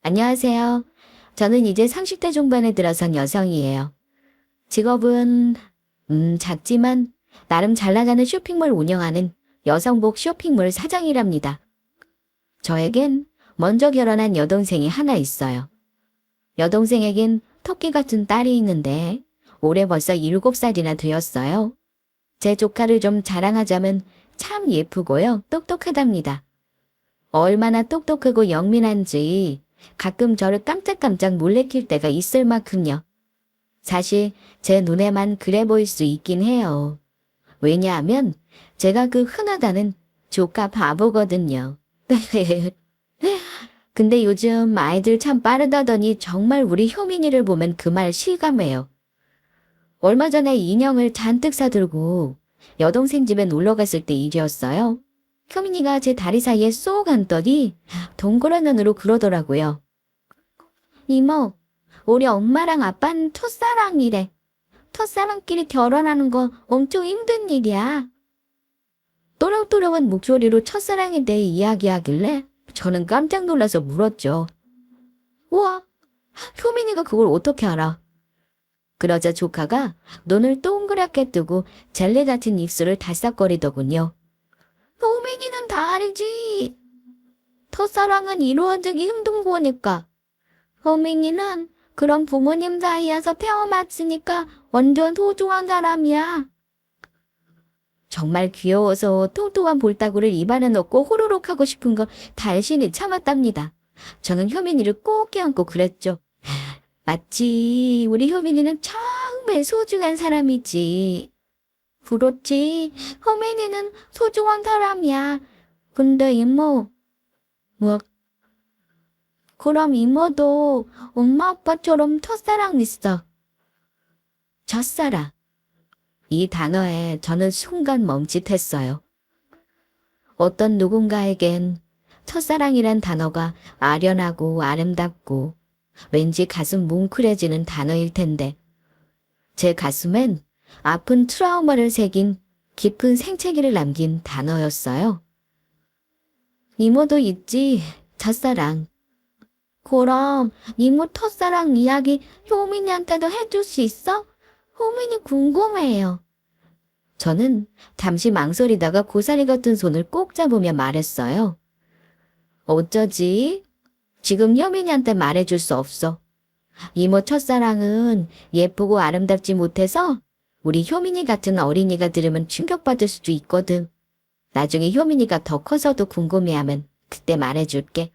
안녕하세요. 저는 이제 30대 중반에 들어선 여성이에요. 직업은, 작지만 나름 잘 나가는 쇼핑몰 운영하는 여성복 쇼핑몰 사장이랍니다. 저에겐 먼저 결혼한 여동생이 하나 있어요. 여동생에겐 토끼 같은 딸이 있는데 올해 벌써 7살이나 되었어요. 제 조카를 좀 자랑하자면 참 예쁘고요. 똑똑하답니다. 얼마나 똑똑하고 영민한지 가끔 저를 깜짝깜짝 놀래킬 때가 있을 만큼요. 사실 제 눈에만 그래 보일 수 있긴 해요. 왜냐하면 제가 그 흔하다는 조카 바보거든요. 근데 요즘 아이들 참 빠르다더니 정말 우리 효민이를 보면 그 말 실감해요. 얼마 전에 인형을 잔뜩 사들고 여동생 집에 놀러 갔을 때 일이었어요. 효민이가 제 다리 사이에 쏙 앉더니 동그란 눈으로 그러더라고요. 이모, 우리 엄마랑 아빠는 첫사랑이래. 첫사랑끼리 결혼하는 거 엄청 힘든 일이야. 또랑또랑한 목소리로 첫사랑에 대해 이야기하길래 저는 깜짝 놀라서 물었죠. 우와, 효민이가 그걸 어떻게 알아? 그러자 조카가 눈을 동그랗게 뜨고 젤리 같은 입술을 달싹거리더군요. 효민이는 다 알지. 첫사랑은 이루어지기 힘든 거니까. 효민이는 그런 부모님 사이에서 태어났으니까 완전 소중한 사람이야. 정말 귀여워서 통통한 볼따구를 입안에 넣고 호로록 하고 싶은 거 달신이 참았답니다. 저는 효민이를 꼭 껴안고 그랬죠. 맞지. 우리 효민이는 정말 소중한 사람이지. 그렇지. 효민이는 소중한 사람이야. 근데 이모, 뭐, 그럼 이모도 엄마 아빠처럼 첫사랑 있어. 첫사랑. 이 단어에 저는 순간 멈칫했어요. 어떤 누군가에겐 첫사랑이란 단어가 아련하고 아름답고 왠지 가슴 뭉클해지는 단어일 텐데 제 가슴엔 아픈 트라우마를 새긴 깊은 생채기를 남긴 단어였어요. 이모도 있지, 첫사랑. 그럼 이모 첫사랑 이야기 효민이한테도 해줄 수 있어? 효민이 궁금해요. 저는 잠시 망설이다가 고사리 같은 손을 꼭 잡으며 말했어요. 어쩌지? 지금 효민이한테 말해줄 수 없어. 이모 첫사랑은 예쁘고 아름답지 못해서 우리 효민이 같은 어린이가 들으면 충격받을 수도 있거든. 나중에 효민이가 더 커서도 궁금해하면 그때 말해줄게.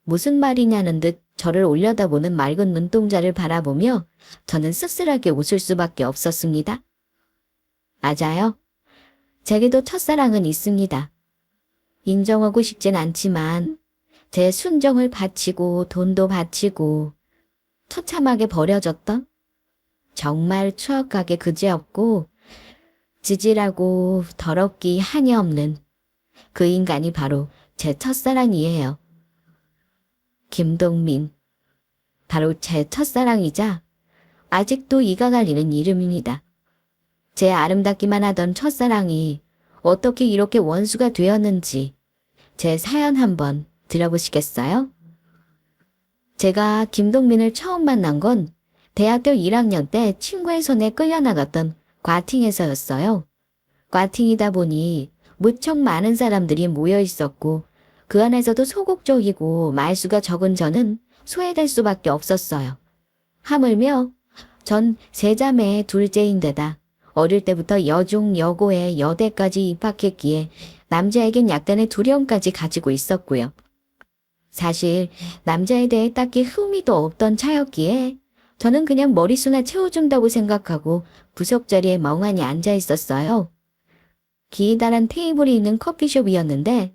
무슨 말이냐는 듯 저를 올려다보는 맑은 눈동자를 바라보며 저는 씁쓸하게 웃을 수밖에 없었습니다. 맞아요. 제게도 첫사랑은 있습니다. 인정하고 싶진 않지만 제 순정을 바치고 돈도 바치고 처참하게 버려졌던 정말 추억하게 그지없고 지질하고 더럽기 한이 없는 그 인간이 바로 제 첫사랑이에요. 김동민. 바로 제 첫사랑이자 아직도 이가 갈리는 이름입니다. 제 아름답기만 하던 첫사랑이 어떻게 이렇게 원수가 되었는지 제 사연 한번 들어보시겠어요? 제가 김동민을 처음 만난 건 대학교 1학년 때 친구의 손에 끌려나갔던 과팅에서였어요. 과팅이다 보니 무척 많은 사람들이 모여 있었고 그 안에서도 소극적이고 말수가 적은 저는 소외될 수밖에 없었어요. 하물며 전 세자매의 둘째인데다 어릴 때부터 여중 여고에 여대까지 입학했기에 남자에겐 약간의 두려움까지 가지고 있었고요. 사실 남자에 대해 딱히 흥미도 없던 차였기에 저는 그냥 머리수나 채워준다고 생각하고 부석 자리에 멍하니 앉아 있었어요. 기다란 테이블이 있는 커피숍이었는데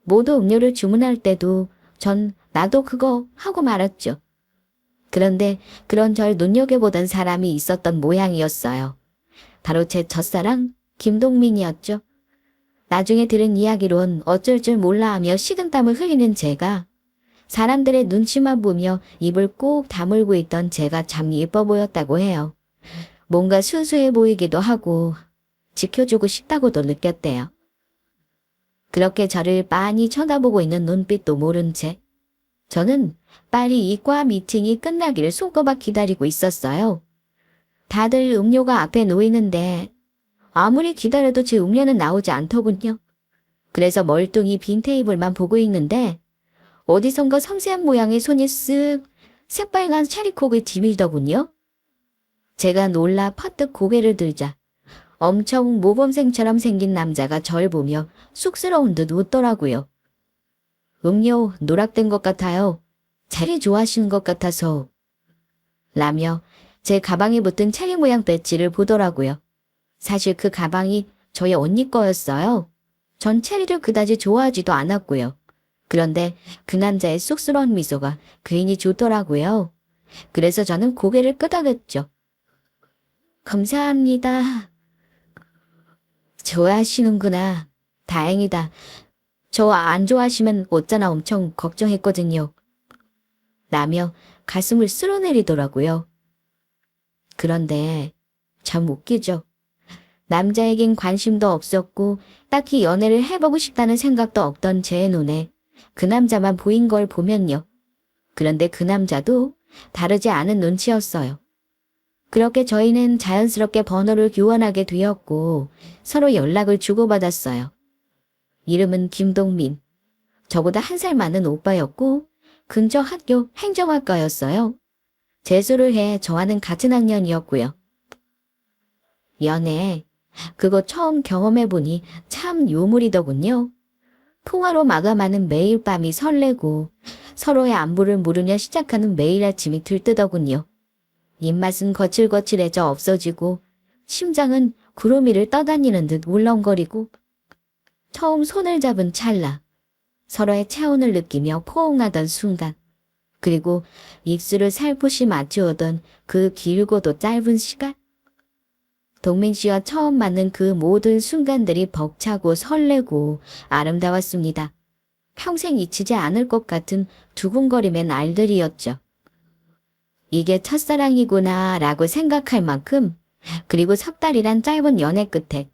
모두 음료를 주문할 때도 전 나도 그거 하고 말았죠. 그런데 그런 절 눈여겨보던 사람이 있었던 모양이었어요. 바로 제 첫사랑 김동민이었죠. 나중에 들은 이야기론 어쩔 줄 몰라 하며 식은땀을 흘리는 제가 사람들의 눈치만 보며 입을 꼭 다물고 있던 제가 참 예뻐 보였다고 해요. 뭔가 순수해 보이기도 하고 지켜주고 싶다고도 느꼈대요. 그렇게 저를 빤히 쳐다보고 있는 눈빛도 모른 채 저는 빨리 이과 미팅이 끝나기를 손꼽아 기다리고 있었어요. 다들 음료가 앞에 놓이는데 아무리 기다려도 제 음료는 나오지 않더군요. 그래서 멀뚱히 빈 테이블만 보고 있는데 어디선가 섬세한 모양의 손이 쓱 새빨간 샤리콕을 디밀더군요. 제가 놀라 퍼뜩 고개를 들자 엄청 모범생처럼 생긴 남자가 절 보며 쑥스러운 듯 웃더라고요. 음료 노락된 것 같아요. 체리 좋아하시는 것 같아서. 라며 제 가방에 붙은 체리 모양 배지를 보더라고요. 사실 그 가방이 저희 언니 거였어요. 전 체리를 그다지 좋아하지도 않았고요. 그런데 그 남자의 쑥스러운 미소가 괜히 좋더라고요. 그래서 저는 고개를 끄덕였죠. 감사합니다. 좋아하시는구나. 다행이다. 저 안 좋아하시면 어쩌나 엄청 걱정했거든요. 라며 가슴을 쓸어내리더라고요. 그런데 참 웃기죠. 남자에겐 관심도 없었고 딱히 연애를 해보고 싶다는 생각도 없던 제 눈에 그 남자만 보인 걸 보면요. 그런데 그 남자도 다르지 않은 눈치였어요. 그렇게 저희는 자연스럽게 번호를 교환하게 되었고 서로 연락을 주고받았어요. 이름은 김동민. 저보다 한 살 많은 오빠였고 근처 학교 행정학과였어요. 재수를 해 저와는 같은 학년이었고요. 연애, 그거 처음 경험해보니 참 요물이더군요. 통화로 마감하는 매일 밤이 설레고 서로의 안부를 물으며 시작하는 매일 아침이 들뜨더군요. 입맛은 거칠거칠해져 없어지고 심장은 구름 위를 떠다니는 듯 울렁거리고 처음 손을 잡은 찰나 서로의 체온을 느끼며 포옹하던 순간 그리고 입술을 살포시 맞추어던 그 길고도 짧은 시간 동민 씨와 처음 만난 그 모든 순간들이 벅차고 설레고 아름다웠습니다. 평생 잊히지 않을 것 같은 두근거림의 날들이었죠. 이게 첫사랑이구나 라고 생각할 만큼 그리고 석 달이란 짧은 연애 끝에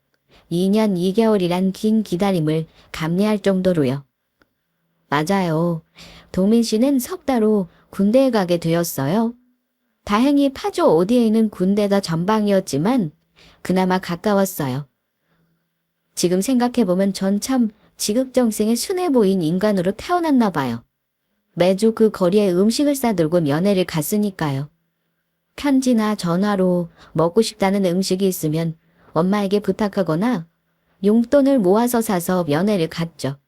2년 2개월이란 긴 기다림을 감내할 정도로요. 맞아요. 동민 씨는 석 달 후 군대에 가게 되었어요. 다행히 파주 어디에 있는 군대가 전방이었지만 그나마 가까웠어요. 지금 생각해보면 전 참 지극정성의 순해 보인 인간으로 태어났나 봐요. 매주 그 거리에 음식을 싸들고 면회를 갔으니까요. 편지나 전화로 먹고 싶다는 음식이 있으면 엄마에게 부탁하거나 용돈을 모아서 사서 면회를 갔죠.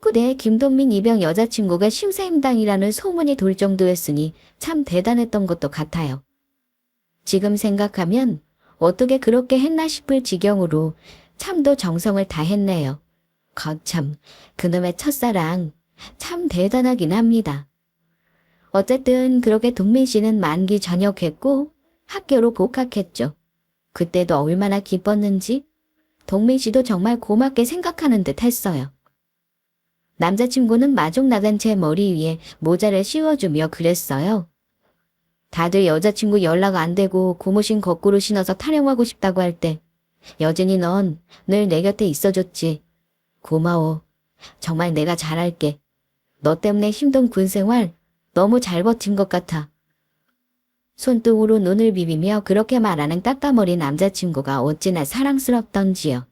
그때 김동민 이병 여자친구가 심사임당이라는 소문이 돌 정도였으니 참 대단했던 것도 같아요. 지금 생각하면 어떻게 그렇게 했나 싶을 지경으로 참도 정성을 다했네요. 거참 그놈의 첫사랑 참 대단하긴 합니다. 어쨌든 그렇게 동민 씨는 만기 전역했고 학교로 복학했죠. 그때도 얼마나 기뻤는지 동민 씨도 정말 고맙게 생각하는 듯 했어요. 남자친구는 마중 나간 제 머리 위에 모자를 씌워주며 그랬어요. 다들 여자친구 연락 안 되고 고무신 거꾸로 신어서 타령하고 싶다고 할 때 여진이 넌 늘 내 곁에 있어줬지. 고마워. 정말 내가 잘할게. 너 때문에 힘든 군생활 너무 잘 버틴 것 같아. 손등으로 눈을 비비며 그렇게 말하는 따까머리 남자친구가 어찌나 사랑스럽던지요.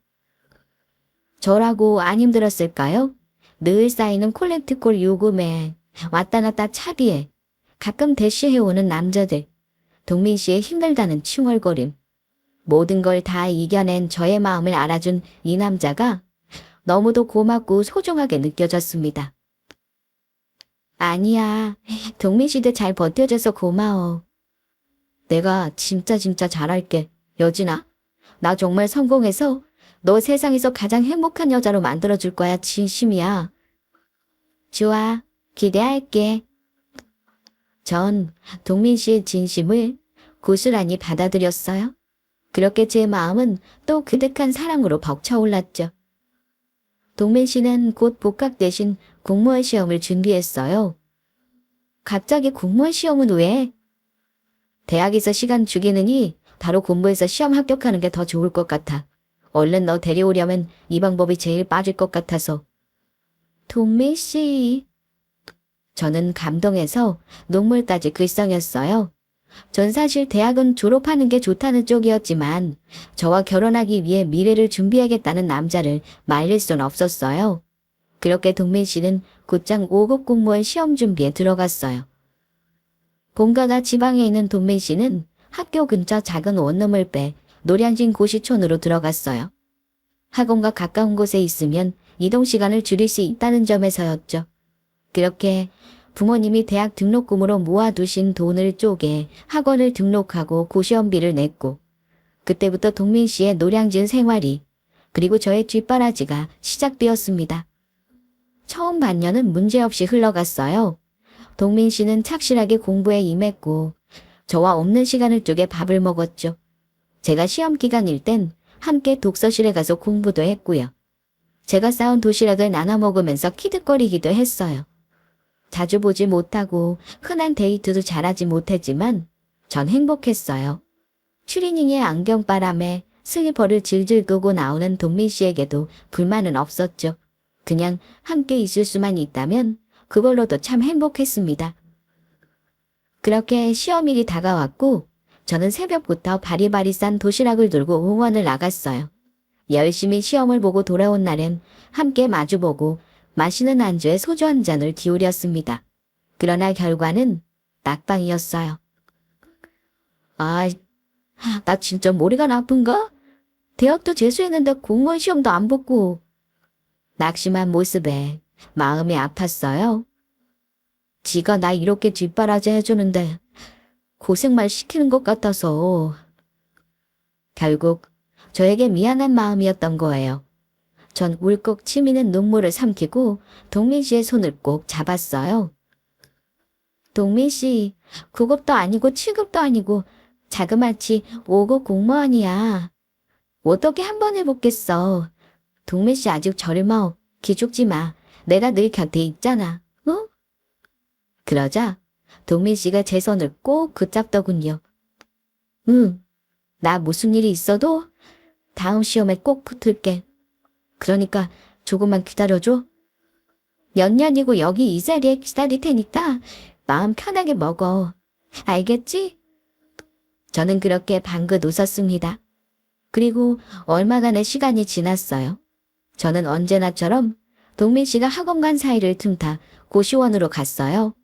저라고 안 힘들었을까요? 늘 쌓이는 콜렉트콜 요금에 왔다 갔다 차비에 가끔 대시해오는 남자들. 동민 씨의 힘들다는 칭얼거림. 모든 걸 다 이겨낸 저의 마음을 알아준 이 남자가 너무도 고맙고 소중하게 느껴졌습니다. 아니야. 동민 씨도 잘 버텨줘서 고마워. 내가 진짜 잘할게. 여진아. 나 정말 성공해서 너 세상에서 가장 행복한 여자로 만들어줄 거야. 진심이야. 좋아. 기대할게. 전 동민 씨의 진심을 고스란히 받아들였어요. 그렇게 제 마음은 또 그득한 사랑으로 벅차올랐죠. 동민 씨는 곧 복학 대신 공무원 시험을 준비했어요. 갑자기 공무원 시험은 왜? 대학에서 시간 죽이느니 바로 공부해서 시험 합격하는 게 더 좋을 것 같아. 얼른 너 데려오려면 이 방법이 제일 빠질 것 같아서. 동민 씨. 저는 감동해서 눈물까지 글썽였어요. 전 사실 대학은 졸업하는 게 좋다는 쪽이었지만 저와 결혼하기 위해 미래를 준비하겠다는 남자를 말릴 순 없었어요. 그렇게 동민 씨는 곧장 5급 공무원 시험 준비에 들어갔어요. 본가가 지방에 있는 동민 씨는 학교 근처 작은 원룸을 빼 노량진 고시촌으로 들어갔어요. 학원과 가까운 곳에 있으면 이동 시간을 줄일 수 있다는 점에서였죠. 그렇게 부모님이 대학 등록금으로 모아두신 돈을 쪼개 학원을 등록하고 고시원비를 냈고, 그때부터 동민 씨의 노량진 생활이, 그리고 저의 뒷바라지가 시작되었습니다. 처음 반년은 문제없이 흘러갔어요. 동민 씨는 착실하게 공부에 임했고 저와 없는 시간을 쪼개 밥을 먹었죠. 제가 시험 기간일 땐 함께 독서실에 가서 공부도 했고요. 제가 싸온 도시락을 나눠 먹으면서 키득거리기도 했어요. 자주 보지 못하고 흔한 데이트도 잘하지 못했지만 전 행복했어요. 추리닝의 안경바람에 슬리퍼를 질질 끄고 나오는 동민 씨에게도 불만은 없었죠. 그냥 함께 있을 수만 있다면 그걸로도 참 행복했습니다. 그렇게 시험일이 다가왔고 저는 새벽부터 바리바리 싼 도시락을 들고 응원을 나갔어요. 열심히 시험을 보고 돌아온 날엔 함께 마주보고 마시는 안주에 소주 한 잔을 기울였습니다. 그러나 결과는 낙방이었어요. 아, 나 진짜 머리가 나쁜가? 대학도 재수했는데 공무원 시험도 안 붙고. 낙심한 모습에 마음이 아팠어요. 지가 나 이렇게 뒷바라지 해주는데 고생만 시키는 것 같아서. 결국 저에게 미안한 마음이었던 거예요. 전 울컥 치미는 눈물을 삼키고 동민 씨의 손을 꼭 잡았어요. 동민 씨, 9급도 아니고 7급도 아니고 자그마치 5급 공무원이야. 어떻게 한 번 해보겠어. 동민 씨 아직 젊어. 기죽지 마. 내가 늘 곁에 있잖아. 어? 그러자 동민 씨가 제 손을 꼭 붙잡더군요. 응, 나 무슨 일이 있어도 다음 시험에 꼭 붙을게. 그러니까 조금만 기다려줘. 몇 년이고 여기 이 자리에 기다릴 테니까 마음 편하게 먹어. 알겠지? 저는 그렇게 방긋 웃었습니다. 그리고 얼마간의 시간이 지났어요. 저는 언제나처럼 동민 씨가 학원 간 사이를 틈타 고시원으로 갔어요.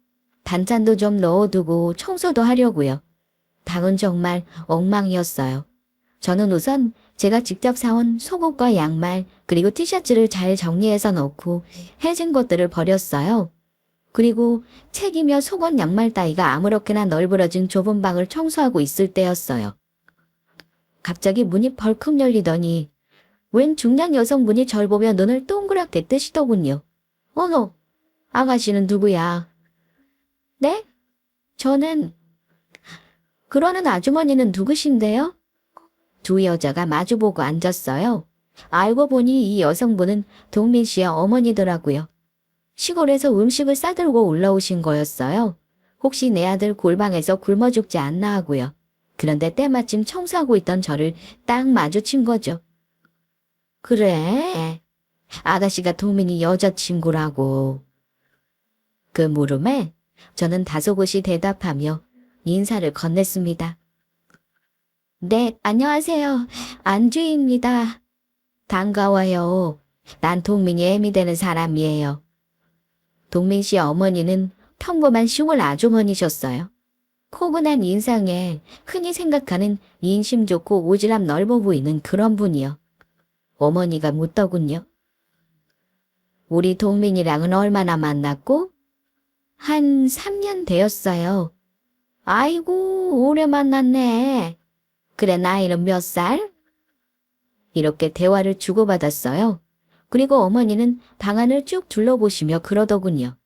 반찬도 좀 넣어두고 청소도 하려고요. 방은 정말 엉망이었어요. 저는 우선 제가 직접 사온 속옷과 양말 그리고 티셔츠를 잘 정리해서 넣고 해진 것들을 버렸어요. 그리고 책이며 속옷 양말 따위가 아무렇게나 널브러진 좁은 방을 청소하고 있을 때였어요. 갑자기 문이 벌컥 열리더니 웬 중년 여성분이 절 보며 눈을 동그랗게 뜨시더군요. 어머, 아가씨는 누구야? 네? 저는... 그러는 아주머니는 누구신데요? 두 여자가 마주보고 앉았어요. 알고 보니 이 여성분은 동민 씨의 어머니더라고요. 시골에서 음식을 싸들고 올라오신 거였어요. 혹시 내 아들 골방에서 굶어 죽지 않나 하고요. 그런데 때마침 청소하고 있던 저를 딱 마주친 거죠. 그래, 아가씨가 동민이 여자친구라고. 그 물음에 저는 다소곳이 대답하며 인사를 건넸습니다. 네, 안녕하세요. 안주희입니다. 반가워요. 난 동민이 애미 되는 사람이에요. 동민 씨 어머니는 평범한 시골 아주머니셨어요. 포근한 인상에 흔히 생각하는 인심 좋고 오지랖 넓어 보이는 그런 분이요. 어머니가 묻더군요. 우리 동민이랑은 얼마나 만났고? 한 3년 되었어요. 아이고, 오래 만났네. 그래, 나이는 몇 살? 이렇게 대화를 주고받았어요. 그리고 어머니는 방 안을 쭉 둘러보시며 그러더군요.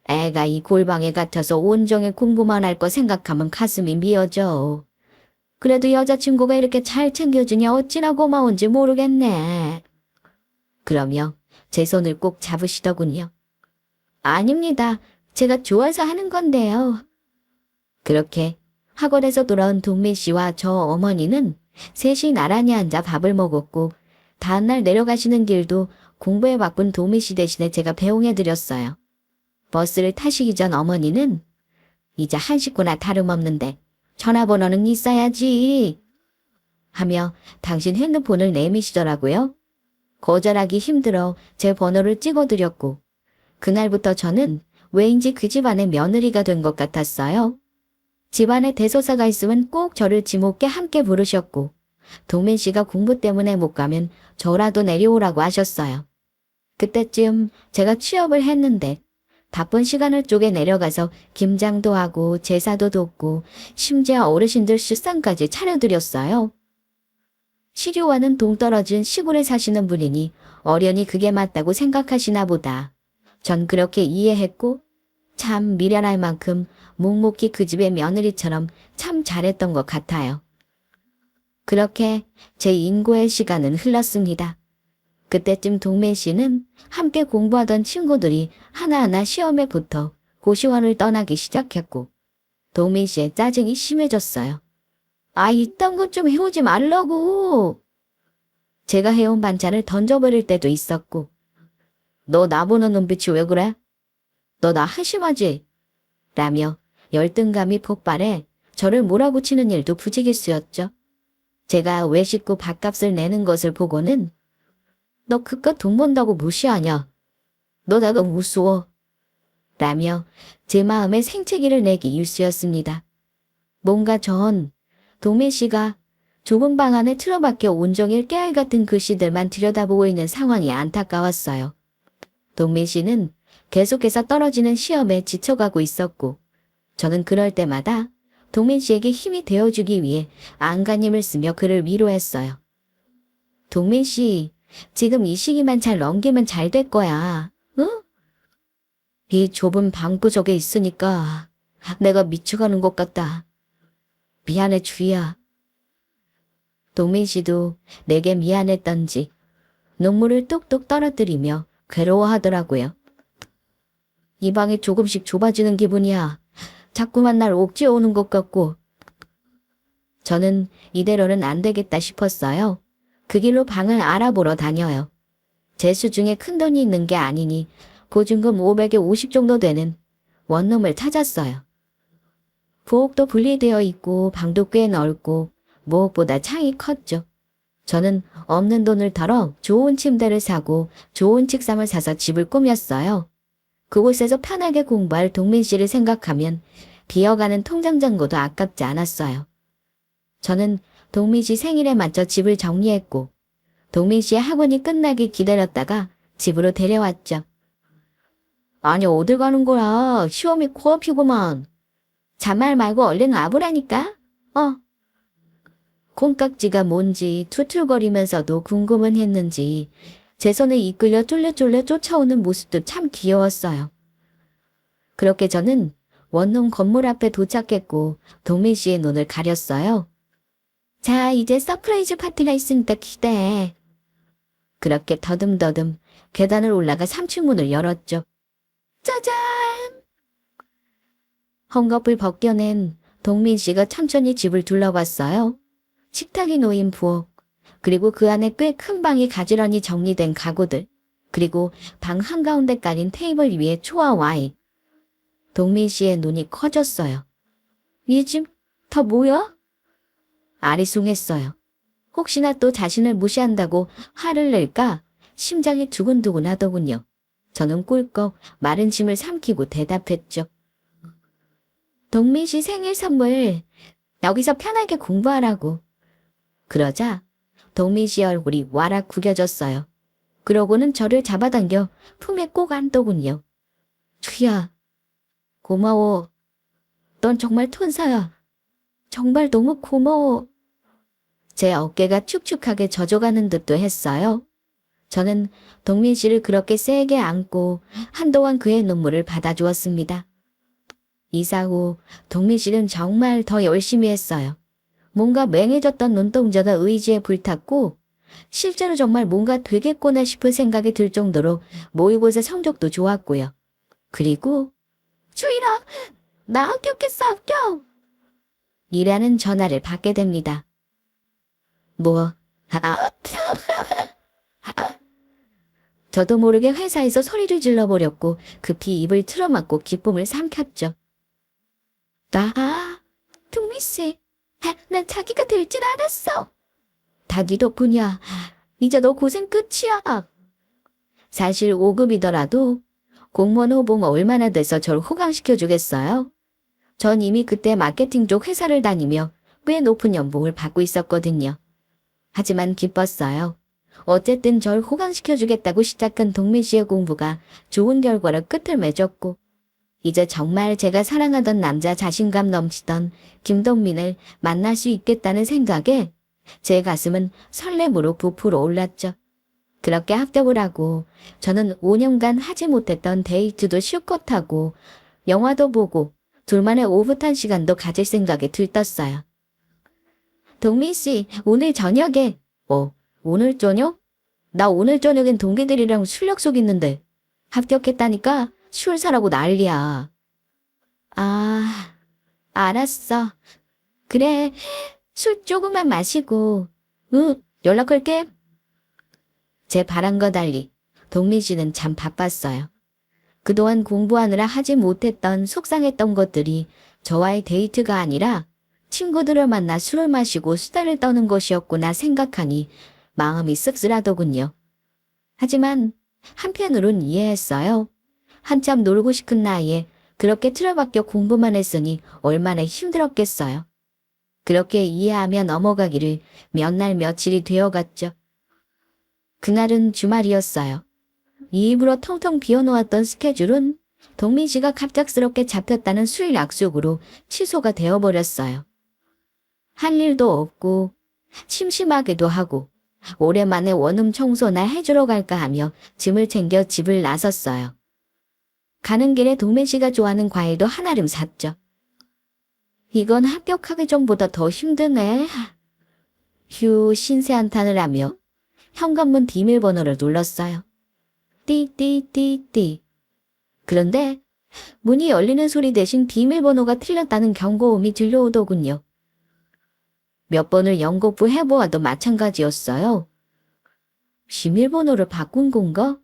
애가 이 골방에 갇혀서 온종일 공부만 할 거 생각하면 가슴이 미어져. 그래도 여자친구가 이렇게 잘 챙겨주니 어찌나 고마운지 모르겠네. 그러며 제 손을 꼭 잡으시더군요. 아닙니다. 제가 좋아서 하는 건데요. 그렇게 학원에서 돌아온 동민 씨와 저 어머니는 셋이 나란히 앉아 밥을 먹었고 다음날 내려가시는 길도 공부에 바쁜 동민 씨 대신에 제가 배웅해드렸어요. 버스를 타시기 전 어머니는 이제 한 식구나 다름없는데 전화번호는 있어야지 하며 당신 핸드폰을 내미시더라고요. 거절하기 힘들어 제 번호를 찍어드렸고 그날부터 저는 왜인지 그 집안의 며느리가 된 것 같았어요. 집안에 대소사가 있으면 꼭 저를 지목게 함께 부르셨고 동민 씨가 공부 때문에 못 가면 저라도 내려오라고 하셨어요. 그때쯤 제가 취업을 했는데 바쁜 시간을 쪼개 내려가서 김장도 하고 제사도 돕고 심지어 어르신들 식상까지 차려드렸어요. 시류와는 동떨어진 시골에 사시는 분이니 어련히 그게 맞다고 생각하시나 보다. 전 그렇게 이해했고 참 미련할 만큼 묵묵히 그 집의 며느리처럼 참 잘했던 것 같아요. 그렇게 제 인고의 시간은 흘렀습니다. 그때쯤 동민 씨는 함께 공부하던 친구들이 하나하나 시험에 붙어 고시원을 떠나기 시작했고 동민 씨의 짜증이 심해졌어요. 아, 이딴 것 좀 해오지 말라고. 제가 해온 반찬을 던져버릴 때도 있었고 너 나보는 눈빛이 왜 그래? 너 나 한심하지? 라며 열등감이 폭발해 저를 몰아붙이는 일도 부지기수였죠. 제가 외식구 밥값을 내는 것을 보고는 너 그깟 돈 번다고 무시하냐? 너 나가 무서워. 라며 제 마음에 생채기를 내기 일쑤였습니다. 뭔가 전 동민 씨가 좁은 방 안에 틀어박혀 온종일 깨알 같은 글씨들만 들여다보고 있는 상황이 안타까웠어요. 동민 씨는 계속해서 떨어지는 시험에 지쳐가고 있었고 저는 그럴 때마다 동민 씨에게 힘이 되어주기 위해 안간힘을 쓰며 그를 위로했어요. 동민 씨, 지금 이 시기만 잘 넘기면 잘 될 거야. 응? 이 좁은 방구석에 있으니까 내가 미쳐가는 것 같다. 미안해, 주희야. 동민 씨도 내게 미안했던지 눈물을 뚝뚝 떨어뜨리며 괴로워하더라고요. 이 방이 조금씩 좁아지는 기분이야. 자꾸만 날 옥죄어 오는 것 같고. 저는 이대로는 안 되겠다 싶었어요. 그 길로 방을 알아보러 다녀요. 제 수중에 큰돈이 있는 게 아니니 보증금 500에 50 정도 되는 원룸을 찾았어요. 부엌도 분리되어 있고 방도 꽤 넓고 무엇보다 창이 컸죠. 저는 없는 돈을 털어 좋은 침대를 사고 좋은 책상을 사서 집을 꾸몄어요. 그곳에서 편하게 공부할 동민 씨를 생각하면 비어가는 통장 잔고도 아깝지 않았어요. 저는 동민 씨 생일에 맞춰 집을 정리했고 동민 씨의 학원이 끝나길 기다렸다가 집으로 데려왔죠. 아니 어딜 가는 거야. 시험이 코앞이구만. 잔말 말고 얼른 와보라니까. 콩깍지가 뭔지 투툴거리면서도 궁금은 했는지 제 손에 이끌려 쫄래쫄래 쫓아오는 모습도 참 귀여웠어요. 그렇게 저는 원룸 건물 앞에 도착했고 동민 씨의 눈을 가렸어요. 자, 이제 서프라이즈 파티가 있으니까 기대해. 그렇게 더듬더듬 계단을 올라가 3층 문을 열었죠. 짜잔! 헝겊을 벗겨낸 동민 씨가 천천히 집을 둘러봤어요. 식탁이 놓인 부엌, 그리고 그 안에 꽤 큰 방이 가지런히 정리된 가구들, 그리고 방 한가운데 깔린 테이블 위에 초와 와인. 동민 씨의 눈이 커졌어요. 이 집 다 뭐야? 아리송했어요. 혹시나 또 자신을 무시한다고 화를 낼까 심장이 두근두근 하더군요. 저는 꿀꺽 마른 침을 삼키고 대답했죠. 동민 씨 생일 선물 여기서 편하게 공부하라고. 그러자 동민 씨 얼굴이 와락 구겨졌어요. 그러고는 저를 잡아당겨 품에 꼭 안더군요. 주희야, 고마워. 넌 정말 천사야. 정말 너무 고마워. 제 어깨가 축축하게 젖어가는 듯도 했어요. 저는 동민 씨를 그렇게 세게 안고 한동안 그의 눈물을 받아주었습니다. 이사 후 동민 씨는 정말 더 열심히 했어요. 뭔가 맹해졌던 눈동자가 의지에 불탔고 실제로 정말 뭔가 되겠구나 싶은 생각이 들 정도로 모의고사 성적도 좋았고요. 그리고 주희라, 나 합격했어, 합격! 이라는 전화를 받게 됩니다. 저도 모르게 회사에서 소리를 질러버렸고 급히 입을 틀어막고 기쁨을 삼켰죠. 동민씨, 난 자기가 될 줄 알았어. 다 네 덕분이야. 이제 너 고생 끝이야. 사실 5급이더라도 공무원 후보가 얼마나 돼서 절 호강시켜주겠어요? 전 이미 그때 마케팅 쪽 회사를 다니며 꽤 높은 연봉을 받고 있었거든요. 하지만 기뻤어요. 어쨌든 절 호강시켜주겠다고 시작한 동민 씨의 공부가 좋은 결과로 끝을 맺었고 이제 정말 제가 사랑하던 남자 자신감 넘치던 김동민을 만날 수 있겠다는 생각에 제 가슴은 설렘으로 부풀어 올랐죠. 그렇게 합격을 하고 저는 5년간 하지 못했던 데이트도 실컷 하고 영화도 보고 둘만의 오붓한 시간도 가질 생각에 들떴어요. 동민 씨, 오늘 저녁에 오늘 저녁? 나 오늘 저녁엔 동기들이랑 술 약속 있는데 합격했다니까 술 사라고 난리야. 알았어. 그래, 술 조금만 마시고 연락할게. 제 바람과 달리 동민 씨는 참 바빴어요. 그동안 공부하느라 하지 못했던 속상했던 것들이 저와의 데이트가 아니라 친구들을 만나 술을 마시고 수다를 떠는 것이었구나 생각하니 마음이 씁쓸하더군요. 하지만 한편으론 이해했어요. 한참 놀고 싶은 나이에 그렇게 틀어박혀 공부만 했으니 얼마나 힘들었겠어요. 그렇게 이해하며 넘어가기를 몇 날 며칠이 되어갔죠. 그날은 주말이었어요. 일부러 텅텅 비워놓았던 스케줄은 동민 씨가 갑작스럽게 잡혔다는 술 약속으로 취소가 되어버렸어요. 할 일도 없고 심심하기도 하고 오랜만에 원룸 청소나 해주러 갈까 하며 짐을 챙겨 집을 나섰어요. 가는 길에 동민 씨가 좋아하는 과일도 한아름 샀죠. 이건 합격하기 전보다 더 힘드네. 신세 한탄을 하며 현관문 비밀번호를 눌렀어요. 띠띠띠띠. 그런데 문이 열리는 소리 대신 비밀번호가 틀렸다는 경고음이 들려오더군요. 몇 번을 연거푸 해보아도 마찬가지였어요. 비밀번호를 바꾼 건가?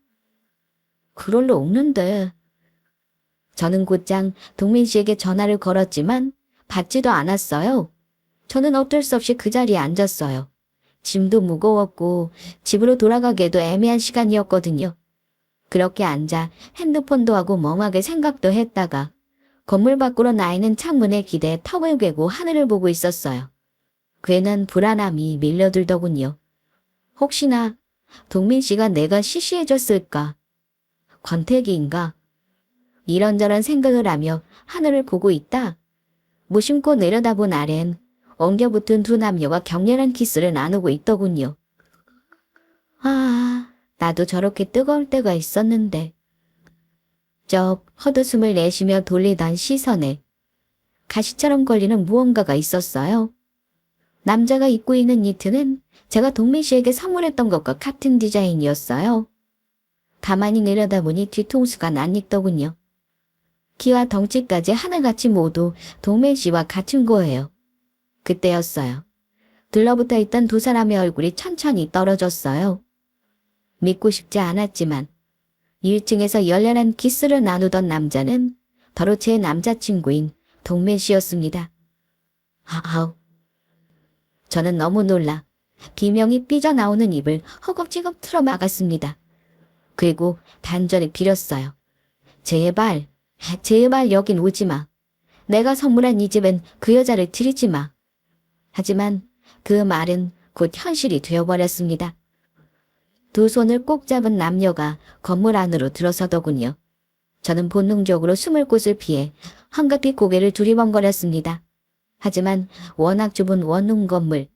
그럴 리 없는데. 저는 곧장 동민 씨에게 전화를 걸었지만 받지도 않았어요. 저는 어쩔 수 없이 그 자리에 앉았어요. 짐도 무거웠고 집으로 돌아가기에도 애매한 시간이었거든요. 그렇게 앉아 핸드폰도 하고 멍하게 생각도 했다가 건물 밖으로 나 있는 창문에 기대 턱을 괴고 하늘을 보고 있었어요. 괜한 불안함이 밀려들더군요. 혹시나 동민 씨가 내가 시시해졌을까? 권태기인가? 이런저런 생각을 하며 하늘을 보고 있다. 무심코 내려다본 아래엔 엉겨붙은 두 남녀가 격렬한 키스를 나누고 있더군요. 나도 저렇게 뜨거울 때가 있었는데. 헛웃음을 내쉬며 돌리던 시선에 가시처럼 걸리는 무언가가 있었어요. 남자가 입고 있는 니트는 제가 동민 씨에게 선물했던 것과 같은 디자인이었어요. 가만히 내려다보니 뒤통수가 낯익더군요. 키와 덩치까지 하나같이 모두 동민 씨와 같은 거예요. 그때였어요. 들러붙어 있던 두 사람의 얼굴이 천천히 떨어졌어요. 믿고 싶지 않았지만 1층에서 열렬한 키스를 나누던 남자는 바로 제 남자친구인 동민 씨였습니다. 저는 너무 놀라 비명이 삐져나오는 입을 허겁지겁 틀어막았습니다. 그리고 단전히 빌었어요. 제발 여긴 오지 마. 내가 선물한 이 집엔 그 여자를 들이지 마. 하지만 그 말은 곧 현실이 되어버렸습니다. 두 손을 꼭 잡은 남녀가 건물 안으로 들어서더군요. 저는 본능적으로 숨을 곳을 피해 한가히 고개를 두리번거렸습니다. 하지만 워낙 좁은 원룸 건물,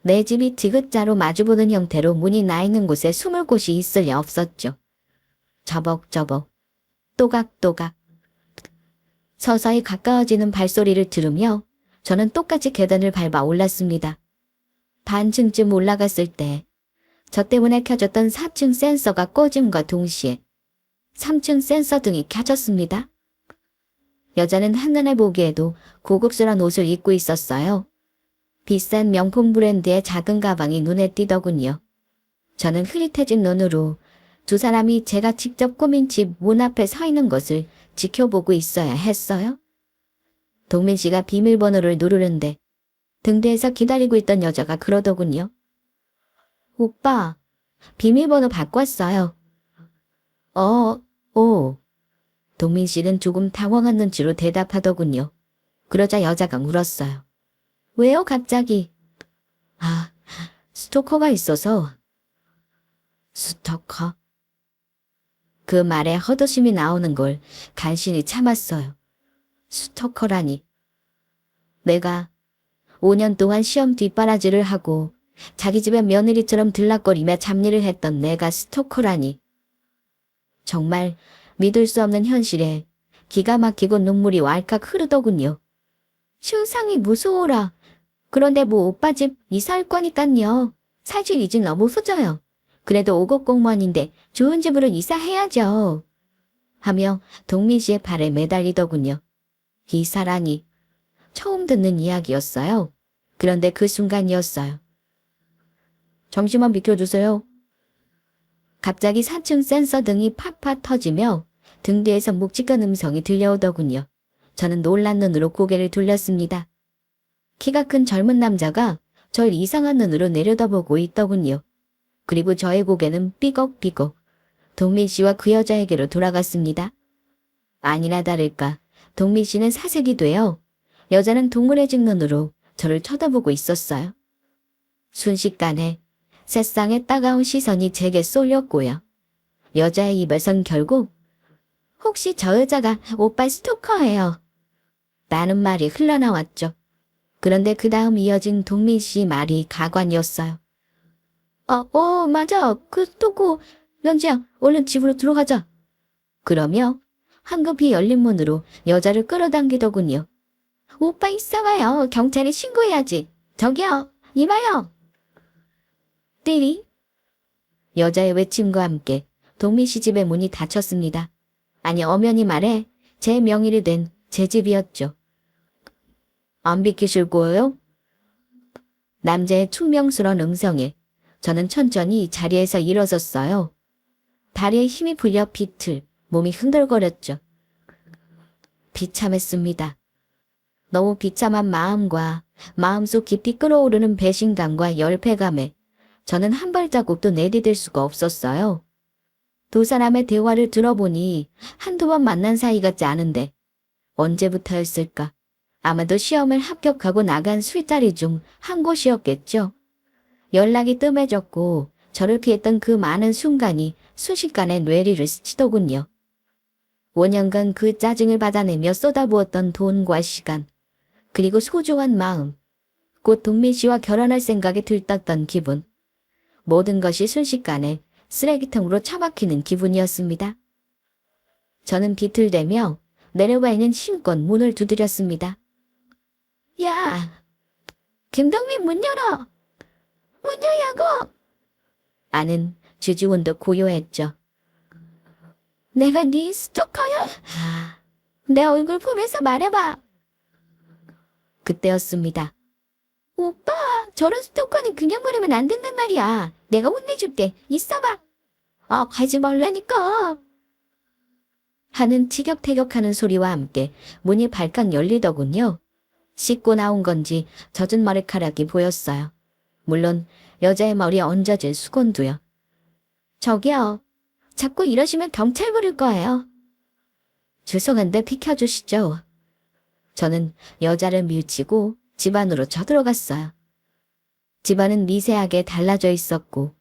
내 집이 디귿자로 마주보는 형태로 문이 나 있는 곳에 숨을 곳이 있을 리 없었죠. 저벅저벅, 또각또각. 서서히 가까워지는 발소리를 들으며 저는 똑같이 계단을 밟아 올랐습니다. 반층쯤 올라갔을 때 저 때문에 켜졌던 4층 센서가 꺼짐과 동시에 3층 센서 등이 켜졌습니다. 여자는 한눈에 보기에도 고급스러운 옷을 입고 있었어요. 비싼 명품 브랜드의 작은 가방이 눈에 띄더군요. 저는 흐릿해진 눈으로 두 사람이 제가 직접 꾸민 집 문 앞에 서 있는 것을 지켜보고 있어야 했어요. 동민 씨가 비밀번호를 누르는데 등대에서 기다리고 있던 여자가 그러더군요. 오빠, 비밀번호 바꿨어요. 오. 동민 씨는 조금 당황한 눈치로 대답하더군요. 그러자 여자가 물었어요. 왜요, 갑자기? 스토커가 있어서. 스토커? 그 말에 헛웃음이 나오는 걸 간신히 참았어요. 스토커라니. 내가 5년 동안 시험 뒷바라지를 하고 자기 집에 며느리처럼 들락거리며 잡일을 했던 내가 스토커라니. 정말 믿을 수 없는 현실에 기가 막히고 눈물이 왈칵 흐르더군요. 세상이 무서워라. 그런데 뭐 오빠 집 이사할 거니깐요. 사실 이 집 너무 후져요. 그래도 5급 공무원인데 좋은 집으로 이사해야죠. 하며 동민 씨의 발에 매달리더군요. 이사라니. 처음 듣는 이야기였어요. 그런데 그 순간이었어요. 잠시만 비켜주세요. 갑자기 4층 센서 등이 팍팍 터지며 등 뒤에서 묵직한 음성이 들려오더군요. 저는 놀란 눈으로 고개를 돌렸습니다. 키가 큰 젊은 남자가 절 이상한 눈으로 내려다보고 있더군요. 그리고 저의 고개는 삐걱삐걱 동민 씨와 그 여자에게로 돌아갔습니다. 아니나 다를까 동민 씨는 사색이 되어 여자는 동물의직 눈으로 저를 쳐다보고 있었어요. 순식간에 세상의 따가운 시선이 제게 쏠렸고요. 여자의 입에선 결국 혹시 저 여자가 오빠 스토커예요. 라는 말이 흘러나왔죠. 그런데 그 다음 이어진 동민 씨 말이 가관이었어요. 맞아. 그 스토커. 연지야, 얼른 집으로 들어가자. 그러며 황급히 열린 문으로 여자를 끌어당기더군요. 오빠 이상해요. 경찰에 신고해야지. 저기요, 이봐요. 띠리. 여자의 외침과 함께 동민 씨 집의 문이 닫혔습니다. 아니 엄연히 말해 제 명의로 된 제 집이었죠. 안 비키실 거예요? 남자의 퉁명스러운 음성에 저는 천천히 자리에서 일어섰어요. 다리에 힘이 풀려 비틀 몸이 흔들거렸죠. 비참했습니다. 너무 비참한 마음과 마음속 깊이 끓어오르는 배신감과 열패감에 저는 한 발자국도 내디딜 수가 없었어요. 두 사람의 대화를 들어보니 한두 번 만난 사이 같지 않은데 언제부터였을까? 아마도 시험을 합격하고 나간 술자리 중 한 곳이었겠죠. 연락이 뜸해졌고 저를 피했던 그 많은 순간이 순식간에 뇌리를 스치더군요. 5년간 그 짜증을 받아내며 쏟아부었던 돈과 시간, 그리고 소중한 마음, 곧 동민 씨와 결혼할 생각에 들떴던 기분. 모든 것이 순식간에 쓰레기통으로 처박히는 기분이었습니다. 저는 비틀대며 내려와 있는 힘껏 문을 두드렸습니다. 야! 김동민 문 열어! 문 열라고! 아는 주지훈도 고요했죠. 내가 네 스토커야? 내 얼굴 보면서 말해봐. 그때였습니다. 오빠, 저런 스토커는 그냥 보내면 안 된단 말이야. 내가 혼내줄게. 있어봐. 가지 말라니까. 하는 티격태격하는 소리와 함께 문이 발칵 열리더군요. 씻고 나온 건지 젖은 머리카락이 보였어요. 물론 여자의 머리에 얹어질 수건도요. 저기요. 자꾸 이러시면 경찰 부를 거예요. 죄송한데 비켜주시죠. 저는 여자를 밀치고 집 안으로 쳐들어갔어요. 집안은 미세하게 달라져 있었고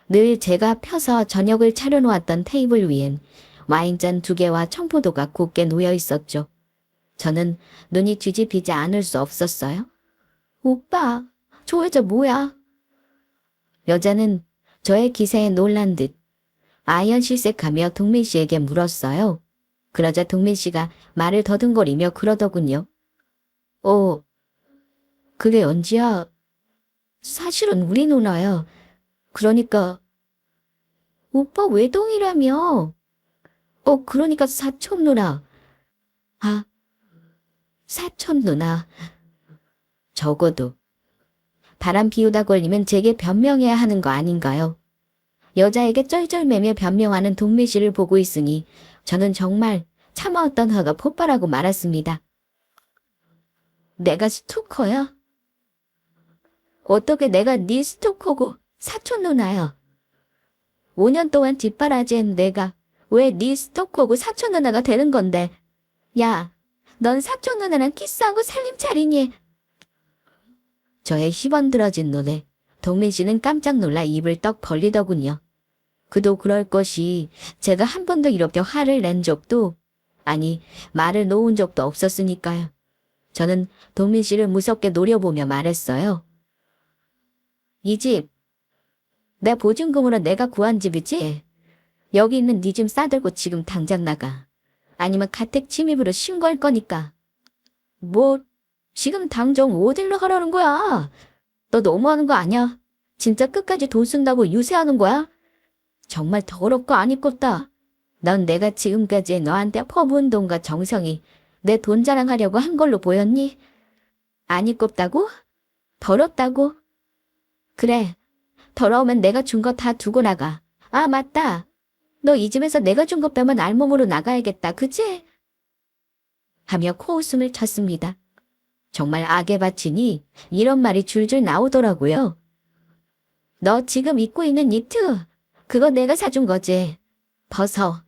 늘 제가 펴서 저녁을 차려놓았던 테이블 위엔 와인잔 2개와 청포도가 곱게 놓여 있었죠. 저는 눈이 뒤집히지 않을 수 없었어요. 오빠, 저 여자 뭐야? 여자는 저의 기세에 놀란 듯 아연실색하며 동민 씨에게 물었어요. 그러자 동민 씨가 말을 더듬거리며 그러더군요. 그게 언제야? 사실은 우리 누나야. 그러니까. 오빠 외동이라며? 그러니까 사촌 누나. 사촌 누나. 적어도 바람 피우다 걸리면 제게 변명해야 하는 거 아닌가요? 여자에게 쩔쩔매며 변명하는 동민 씨를 보고 있으니 저는 정말 참아왔던 화가 폭발하고 말았습니다. 내가 스토커야? 어떻게 내가 네 스토커고 사촌 누나야? 5년 동안 뒷바라지한 내가 왜 네 스토커고 사촌 누나가 되는 건데? 야, 넌 사촌 누나랑 키스하고 살림 차리니? 저의 희번들어진 눈에 동민 씨는 깜짝 놀라 입을 떡 벌리더군요. 그도 그럴 것이 제가 한 번도 이렇게 화를 낸 적도 아니 말을 놓은 적도 없었으니까요. 저는 동민 씨를 무섭게 노려보며 말했어요. 이 집, 내 보증금으로 내가 구한 집이지? 여기 있는 네 짐 싸들고 지금 당장 나가. 아니면 가택 침입으로 신고할 거니까. 뭐, 지금 당장 어딜로 가라는 거야? 너 너무하는 거 아니야? 진짜 끝까지 돈 쓴다고 유세하는 거야? 정말 더럽고 안 입겁다. 넌 내가 지금까지 너한테 퍼부은 돈과 정성이 내 돈 자랑하려고 한 걸로 보였니? 안 입겁다고? 더럽다고? 그래, 더러우면 내가 준 거 다 두고 나가. 아, 맞다. 너 이 집에서 내가 준 거 빼면 알몸으로 나가야겠다, 그치? 하며 코웃음을 쳤습니다. 정말 악에 바치니 이런 말이 줄줄 나오더라고요. 너 지금 입고 있는 니트, 그거 내가 사준 거지. 벗어.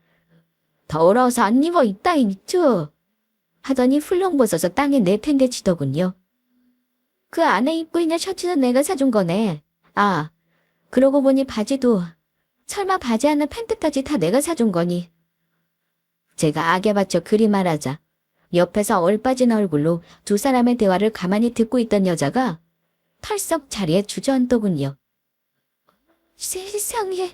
더러워서 안 입어 있다, 이 니트. 하더니 훌렁 벗어서 땅에 내팽개치더군요. 그 안에 입고 있는 셔츠는 내가 사준 거네. 아, 그러고 보니 바지도 설마 바지 하나 팬트까지 다 내가 사준 거니. 제가 악에 받쳐 그리 말하자 옆에서 얼빠진 얼굴로 두 사람의 대화를 가만히 듣고 있던 여자가 털썩 자리에 주저앉더군요. 세상에.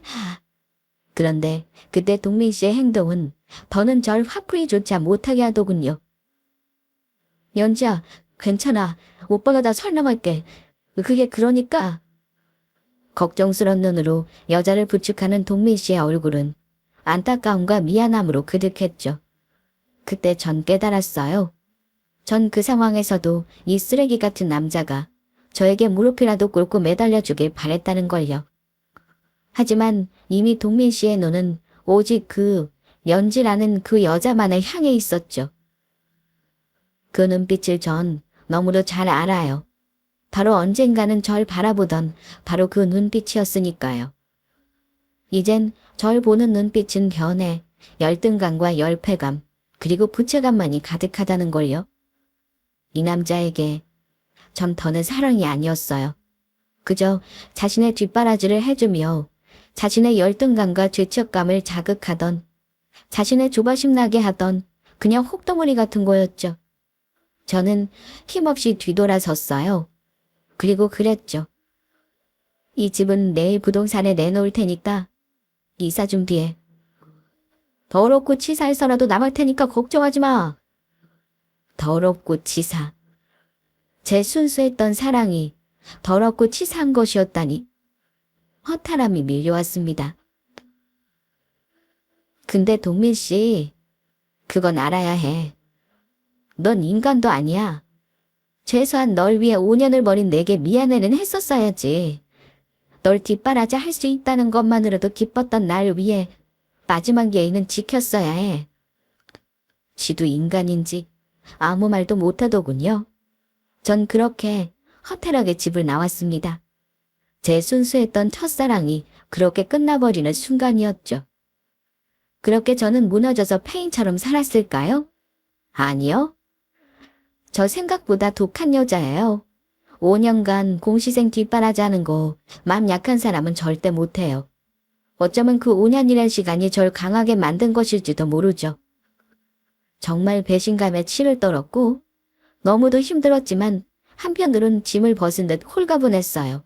그런데 그때 동민 씨의 행동은 더는 절 화풀이조차 못하게 하더군요. 연지야, 괜찮아. 오빠가 다 설명할게. 그게 그러니까. 걱정스런 눈으로 여자를 부축하는 동민 씨의 얼굴은 안타까움과 미안함으로 그득했죠. 그때 전 깨달았어요. 전 그 상황에서도 이 쓰레기 같은 남자가 저에게 무릎이라도 꿇고 매달려주길 바랬다는 걸요. 하지만 이미 동민 씨의 눈은 오직 그 연지라는 그 여자만을 향해 있었죠. 그 눈빛을 전 너무도 잘 알아요. 바로 언젠가는 절 바라보던 바로 그 눈빛이었으니까요. 이젠 절 보는 눈빛은 변해 열등감과 열패감 그리고 부채감만이 가득하다는 걸요. 이 남자에게 전 더는 사랑이 아니었어요. 그저 자신의 뒷바라지를 해주며 자신의 열등감과 죄책감을 자극하던 자신의 조바심 나게 하던 그냥 혹덩어리 같은 거였죠. 저는 힘없이 뒤돌아섰어요. 그리고 그랬죠. 이 집은 내일 부동산에 내놓을 테니까 이사 준비해. 더럽고 치사해서라도 남을 테니까 걱정하지 마. 더럽고 치사. 제 순수했던 사랑이 더럽고 치사한 것이었다니. 허탈함이 밀려왔습니다. 근데 동민 씨, 그건 알아야 해. 넌 인간도 아니야. 최소한 널 위해 5년을 버린 내게 미안해는 했었어야지. 널 뒷바라지 할 수 있다는 것만으로도 기뻤던 날 위해 마지막 예의는 지켰어야 해. 지도 인간인지 아무 말도 못하더군요. 전 그렇게 허탈하게 집을 나왔습니다. 제 순수했던 첫사랑이 그렇게 끝나버리는 순간이었죠. 그렇게 저는 무너져서 페인처럼 살았을까요? 아니요. 저 생각보다 독한 여자예요. 5년간 공시생 뒷바라지 하는 거 마음 약한 사람은 절대 못해요. 어쩌면 그 5년이란 시간이 절 강하게 만든 것일지도 모르죠. 정말 배신감에 치를 떨었고 너무도 힘들었지만 한편으론 짐을 벗은 듯 홀가분했어요.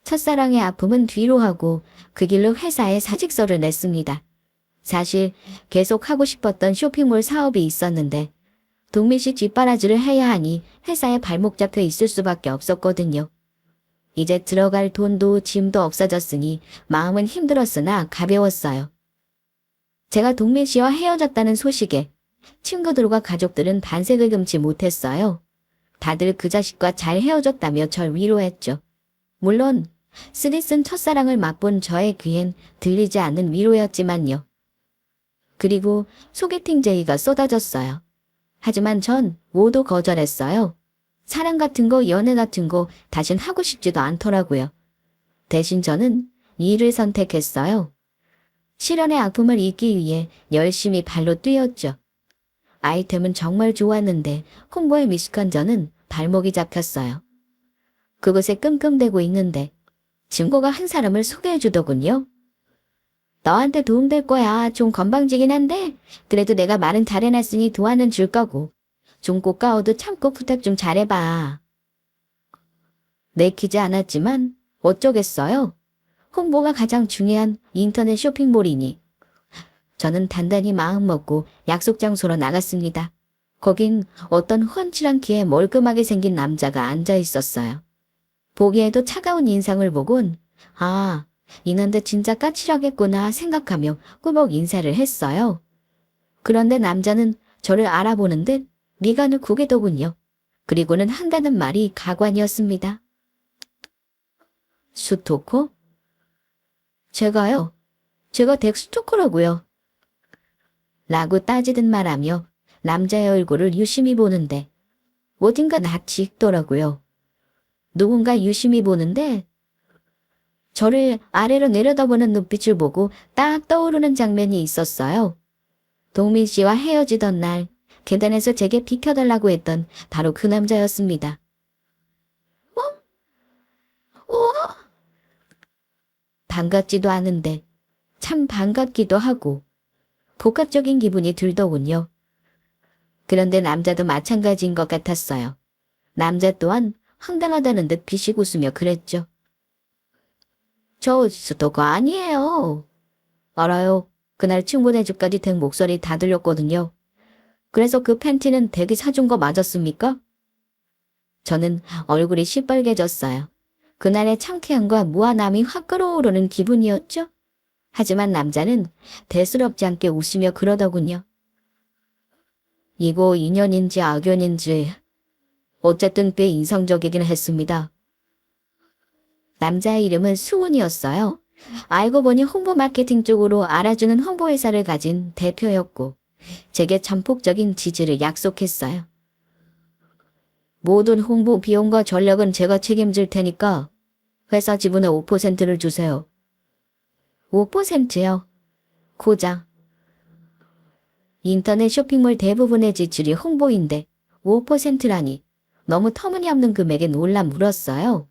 첫사랑의 아픔은 뒤로 하고 그 길로 회사에 사직서를 냈습니다. 사실 계속 하고 싶었던 쇼핑몰 사업이 있었는데 동민 씨 뒷바라지를 해야 하니 회사에 발목 잡혀 있을 수밖에 없었거든요. 이제 들어갈 돈도 짐도 없어졌으니 마음은 힘들었으나 가벼웠어요. 제가 동민 씨와 헤어졌다는 소식에 친구들과 가족들은 반색을 금치 못했어요. 다들 그 자식과 잘 헤어졌다며 절 위로했죠. 물론 쓰디쓴 첫사랑을 맛본 저의 귀엔 들리지 않는 위로였지만요. 그리고 소개팅 제의가 쏟아졌어요. 하지만 전 모두 거절했어요. 사랑 같은 거, 연애 같은 거 다신 하고 싶지도 않더라고요. 대신 저는 일을 선택했어요. 실현의 아픔을 잊기 위해 열심히 발로 뛰었죠. 아이템은 정말 좋았는데 홍보에 미숙한 저는 발목이 잡혔어요. 그곳에 끙끙대고 있는데 친구가 한 사람을 소개해주더군요. 너한테 도움될 거야. 좀 건방지긴 한데 그래도 내가 말은 잘해놨으니 도와는 줄 거고. 좀 고가워도 참고 부탁 좀 잘해봐. 내키지 않았지만 어쩌겠어요. 홍보가 가장 중요한 인터넷 쇼핑몰이니. 저는 단단히 마음먹고 약속 장소로 나갔습니다. 거긴 어떤 훤칠한 키에 멀끔하게 생긴 남자가 앉아 있었어요. 보기에도 차가운 인상을 보곤 아, 이놈들 진짜 까칠하겠구나 생각하며 꾸벅 인사를 했어요. 그런데 남자는 저를 알아보는 듯 미간을 구개더군요. 그리고는 한다는 말이 가관이었습니다. 스토커? 제가요? 제가 덱 스토커라고요. 라고 따지듯 말하며 남자의 얼굴을 유심히 보는데 어딘가 낯이 익더라고요. 누군가 유심히 보는데 저를 아래로 내려다보는 눈빛을 보고 딱 떠오르는 장면이 있었어요. 동민 씨와 헤어지던 날 계단에서 제게 비켜달라고 했던 바로 그 남자였습니다. 반갑지도 않은데 참 반갑기도 하고 복합적인 기분이 들더군요. 그런데 남자도 마찬가지인 것 같았어요. 남자 또한 황당하다는 듯 비식 웃으며 그랬죠. 저 스토커 아니에요. 알아요. 그날 친구네 집까지 된 목소리 다 들렸거든요. 그래서 그 팬티는 댁이 사준 거 맞았습니까? 저는 얼굴이 시뻘개졌어요. 그날의 창피함과 무한함이 확 끓어오르는 기분이었죠. 하지만 남자는 대수롭지 않게 웃으며 그러더군요. 이거 인연인지 악연인지 어쨌든 꽤 인상적이긴 했습니다. 남자의 이름은 수은이었어요. 알고 보니 홍보 마케팅 쪽으로 알아주는 홍보회사를 가진 대표였고 제게 전폭적인 지지를 약속했어요. 모든 홍보 비용과 전략은 제가 책임질 테니까 회사 지분의 5%를 주세요. 5%요? 고작. 인터넷 쇼핑몰 대부분의 지출이 홍보인데 5%라니 너무 터무니없는 금액에 놀라 물었어요.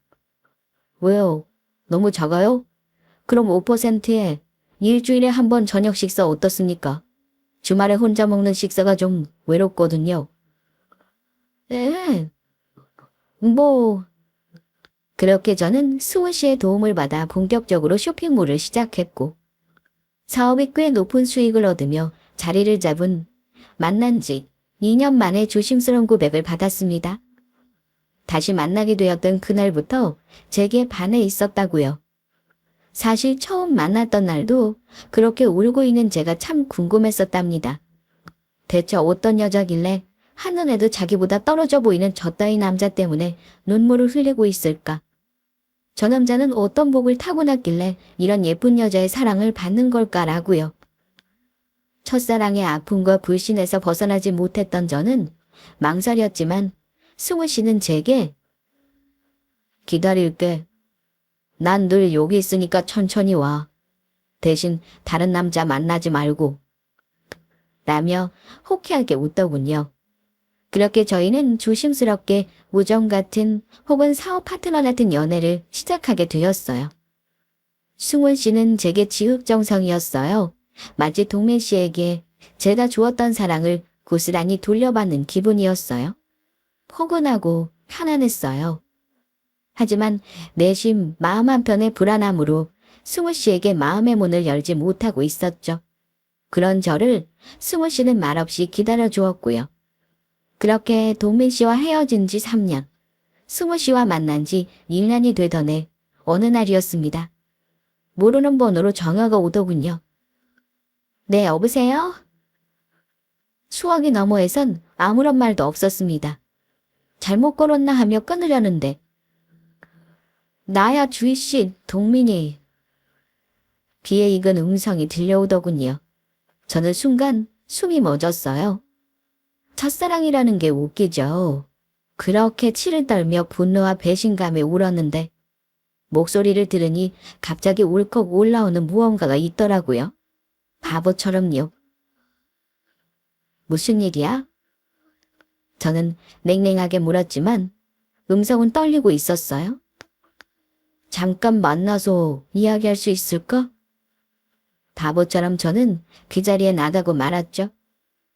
왜요? 너무 작아요? 그럼 5%에 일주일에 한 번 저녁 식사 어떻습니까? 주말에 혼자 먹는 식사가 좀 외롭거든요. 네. 그렇게 저는 수은 씨의 도움을 받아 본격적으로 쇼핑몰을 시작했고 사업이 꽤 높은 수익을 얻으며 자리를 잡은 만난 지 2년 만에 조심스러운 고백을 받았습니다. 다시 만나게 되었던 그날부터 제게 반해 있었다고요. 사실 처음 만났던 날도 그렇게 울고 있는 제가 참 궁금했었답니다. 대체 어떤 여자길래 한눈에도 자기보다 떨어져 보이는 저 따위 남자 때문에 눈물을 흘리고 있을까? 저 남자는 어떤 복을 타고났길래 이런 예쁜 여자의 사랑을 받는 걸까라고요. 첫사랑의 아픔과 불신에서 벗어나지 못했던 저는 망설였지만 승우 씨는 제게 기다릴게. 난 늘 여기 있으니까 천천히 와. 대신 다른 남자 만나지 말고. 라며 호쾌하게 웃더군요. 그렇게 저희는 조심스럽게 우정 같은 혹은 사업 파트너 같은 연애를 시작하게 되었어요. 승훈 씨는 제게 지극정성이었어요. 마치 동민 씨에게 제가 주었던 사랑을 고스란히 돌려받는 기분이었어요. 포근하고 편안했어요. 하지만 내심 마음 한편의 불안함으로 승우 씨에게 마음의 문을 열지 못하고 있었죠. 그런 저를 승우 씨는 말없이 기다려 주었고요. 그렇게 동민 씨와 헤어진 지 3년, 승우 씨와 만난 지 1년이 되던 해 어느 날이었습니다. 모르는 번호로 전화가 오더군요. 네, 여보세요? 수화기 너머에선 아무런 말도 없었습니다. 잘못 걸었나 하며 끊으려는데 나야 주희씨, 동민이. 귀에 익은 음성이 들려오더군요. 저는 순간 숨이 멎었어요. 첫사랑이라는 게 웃기죠. 그렇게 치를 떨며 분노와 배신감에 울었는데 목소리를 들으니 갑자기 울컥 올라오는 무언가가 있더라고요. 바보처럼요. 무슨 일이야? 저는 냉랭하게 물었지만 음성은 떨리고 있었어요. 잠깐 만나서 이야기할 수 있을까? 바보처럼 저는 그 자리에 나가고 말았죠.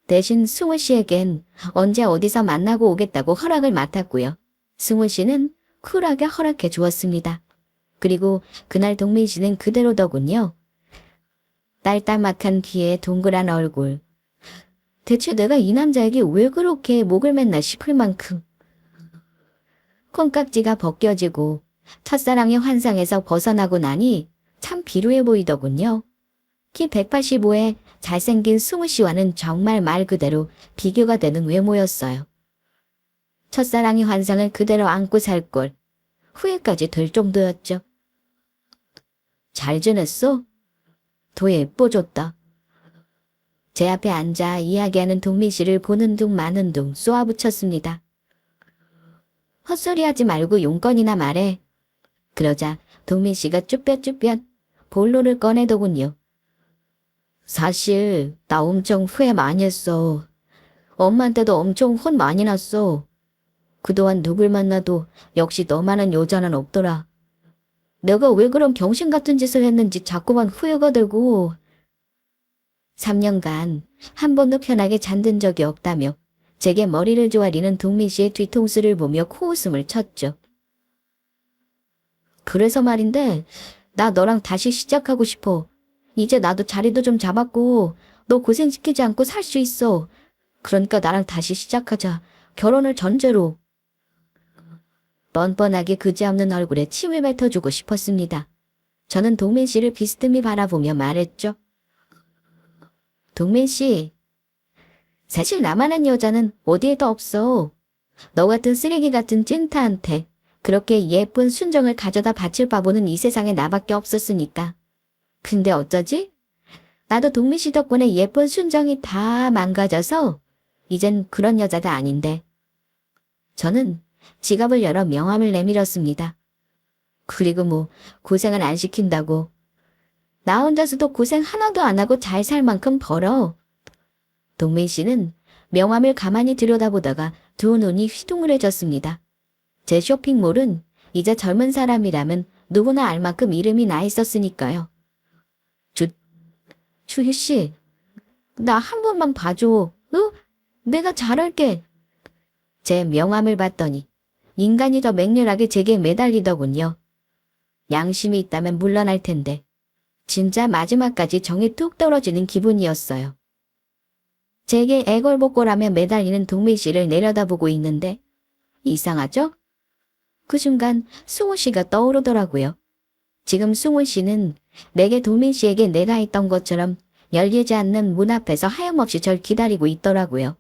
대신 승우 씨에겐 언제 어디서 만나고 오겠다고 허락을 맡았고요. 승우 씨는 쿨하게 허락해 주었습니다. 그리고 그날 동민 씨는 그대로더군요. 딸따막한 귀에 동그란 얼굴. 대체 내가 이 남자에게 왜 그렇게 목을 맸나 싶을 만큼. 콩깍지가 벗겨지고 첫사랑의 환상에서 벗어나고 나니 참 비루해 보이더군요. 키 185에 잘생긴 승우 씨와는 정말 말 그대로 비교가 되는 외모였어요. 첫사랑의 환상을 그대로 안고 살 걸 후회까지 될 정도였죠. 잘 지냈어? 더 예뻐졌다. 제 앞에 앉아 이야기하는 동민 씨를 보는 둥 마는 둥 쏘아붙였습니다. 헛소리하지 말고 용건이나 말해. 그러자 동민 씨가 쭈뼛쭈뼛 볼로를 꺼내더군요. 사실 나 엄청 후회 많이 했어. 엄마한테도 엄청 혼 많이 났어. 그동안 누굴 만나도 역시 너만한 여자는 없더라. 내가 왜 그런 병신 같은 짓을 했는지 자꾸만 후회가 되고. 3년간 한 번도 편하게 잠든 적이 없다며 제게 머리를 조아리는 동민 씨의 뒤통수를 보며 코웃음을 쳤죠. 그래서 말인데 나 너랑 다시 시작하고 싶어. 이제 나도 자리도 좀 잡았고 너 고생시키지 않고 살 수 있어. 그러니까 나랑 다시 시작하자. 결혼을 전제로. 뻔뻔하게 그지없는 얼굴에 침을 뱉어주고 싶었습니다. 저는 동민 씨를 비스듬히 바라보며 말했죠. 동민 씨, 사실 나만한 여자는 어디에도 없어. 너 같은 쓰레기 같은 찐타한테 그렇게 예쁜 순정을 가져다 바칠 바보는 이 세상에 나밖에 없었으니까. 근데 어쩌지? 나도 동민 씨 덕분에 예쁜 순정이 다 망가져서 이젠 그런 여자가 아닌데. 저는 지갑을 열어 명함을 내밀었습니다. 그리고 뭐 고생을 안 시킨다고. 나 혼자서도 고생 하나도 안 하고 잘 살 만큼 벌어. 동민 씨는 명함을 가만히 들여다보다가 두 눈이 휘둥그레졌습니다. 제 쇼핑몰은 이제 젊은 사람이라면 누구나 알 만큼 이름이 나 있었으니까요. 주희 씨, 나 한 번만 봐줘. 내가 잘할게. 제 명함을 봤더니 인간이 더 맹렬하게 제게 매달리더군요. 양심이 있다면 물러날 텐데 진짜 마지막까지 정이 뚝 떨어지는 기분이었어요. 제게 애걸복걸하며 매달리는 동민 씨를 내려다보고 있는데 이상하죠? 그 순간 승우 씨가 떠오르더라고요. 지금 승우 씨는 내게 동민 씨에게 내가 했던 것처럼 열리지 않는 문 앞에서 하염없이 절 기다리고 있더라고요.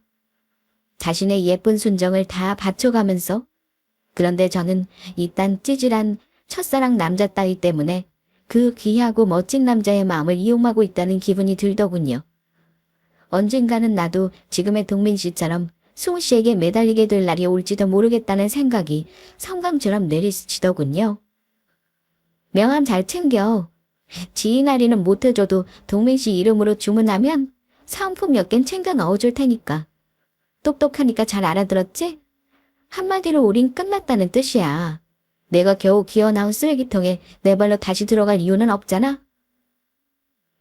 자신의 예쁜 순정을 다 바쳐가면서. 그런데 저는 이딴 찌질한 첫사랑 남자 따위 때문에 그 귀하고 멋진 남자의 마음을 이용하고 있다는 기분이 들더군요. 언젠가는 나도 지금의 동민 씨처럼 승우 씨에게 매달리게 될 날이 올지도 모르겠다는 생각이 성감처럼 내리스치더군요. 명함 잘 챙겨. 지인 할인은 못해줘도 동민 씨 이름으로 주문하면 사은품 몇 개 챙겨 넣어줄 테니까. 똑똑하니까 잘 알아들었지? 한마디로 우린 끝났다는 뜻이야. 내가 겨우 기어나온 쓰레기통에 내 발로 다시 들어갈 이유는 없잖아.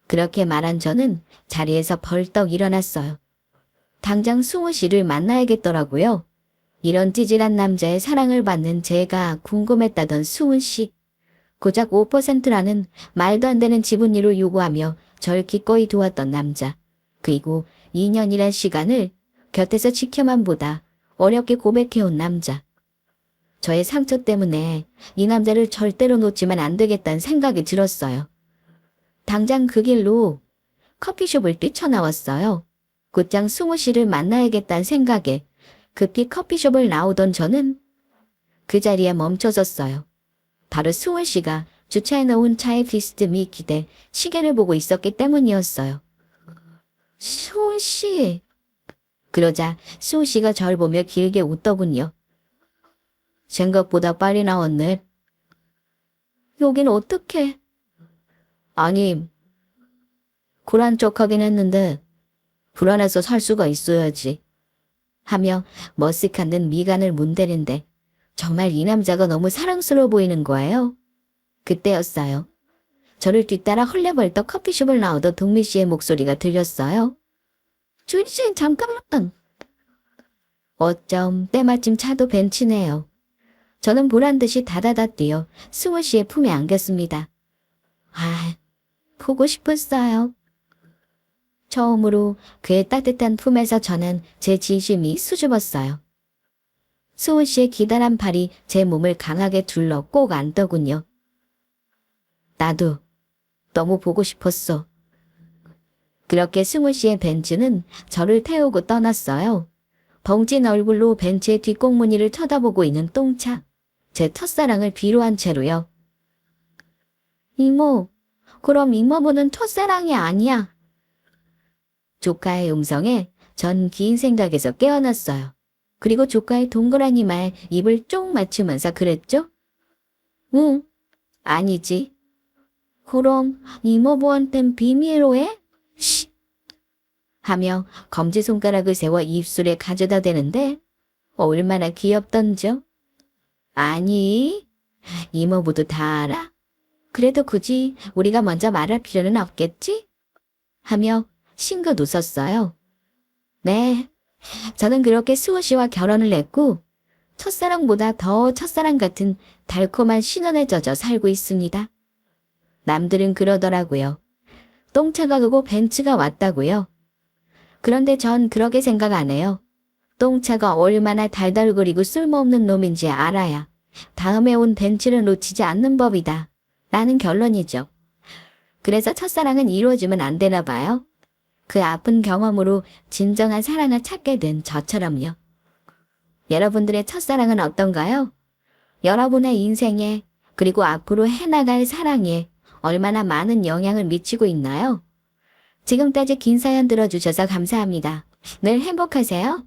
그렇게 말한 저는 자리에서 벌떡 일어났어요. 당장 승우 씨를 만나야겠더라고요. 이런 찌질한 남자의 사랑을 받는 제가 궁금했다던 승우 씨. 고작 5%라는 말도 안 되는 지분율을 요구하며 절 기꺼이 도왔던 남자. 그리고 2년이란 시간을 곁에서 지켜만 보다 어렵게 고백해온 남자. 저의 상처 때문에 이 남자를 절대로 놓치면 안 되겠다는 생각이 들었어요. 당장 그 길로 커피숍을 뛰쳐나왔어요. 곧장 승우 씨를 만나야겠다는 생각에 급히 커피숍을 나오던 저는 그 자리에 멈춰섰어요. 바로 수호 씨가 주차해 놓은 차에 비스듬히 기대 시계를 보고 있었기 때문이었어요. 수호 씨. 그러자 수호 씨가 절 보며 길게 웃더군요. 생각보다 빨리 나왔네. 여긴 어떡해? 아니, 굴한 척하긴 했는데 불안해서 살 수가 있어야지. 하며 머쓱한 듯 미간을 문대는데 정말 이 남자가 너무 사랑스러워 보이는 거예요. 그때였어요. 저를 뒤따라 헐레벌떡 커피숍을 나오던 동미 씨의 목소리가 들렸어요. 주희 씨, 잠깐만. 어쩜 때마침 차도 벤치네요. 저는 보란듯이 다다다 뛰어 승우 씨의 품에 안겼습니다. 아, 보고 싶었어요. 처음으로 그의 따뜻한 품에서 저는 제 진심이 수줍었어요. 승우 씨의 기다란 팔이 제 몸을 강하게 둘러 꼭 안더군요. 나도 너무 보고 싶었어. 그렇게 승우 씨의 벤츠는 저를 태우고 떠났어요. 벙찐 얼굴로 벤츠의 뒷꽁무니를 쳐다보고 있는 똥차. 제 첫사랑을 비로한 채로요. 이모, 그럼 이모부는 첫사랑이 아니야. 조카의 음성에 전 긴 생각에서 깨어났어요. 그리고 조카의 동그라니 말 입을 쫑 맞추면서 그랬죠? 응, 아니지. 그럼 이모부한텐 비밀로 해? 시! 하며 검지손가락을 세워 입술에 가져다 대는데 얼마나 귀엽던죠? 아니, 이모부도 다 알아. 그래도 굳이 우리가 먼저 말할 필요는 없겠지? 하며 싱긋 웃었어요. 네, 저는 그렇게 수호 씨와 결혼을 했고 첫사랑보다 더 첫사랑 같은 달콤한 신혼에 젖어 살고 있습니다. 남들은 그러더라고요. 똥차가 그고 벤츠가 왔다고요. 그런데 전 그렇게 생각 안 해요. 똥차가 얼마나 달달거리고 쓸모없는 놈인지 알아야 다음에 온 벤츠를 놓치지 않는 법이다. 라는 결론이죠. 그래서 첫사랑은 이루어지면 안 되나 봐요. 그 아픈 경험으로 진정한 사랑을 찾게 된 저처럼요. 여러분들의 첫사랑은 어떤가요? 여러분의 인생에 그리고 앞으로 해나갈 사랑에 얼마나 많은 영향을 미치고 있나요? 지금까지 긴 사연 들어주셔서 감사합니다. 늘 행복하세요.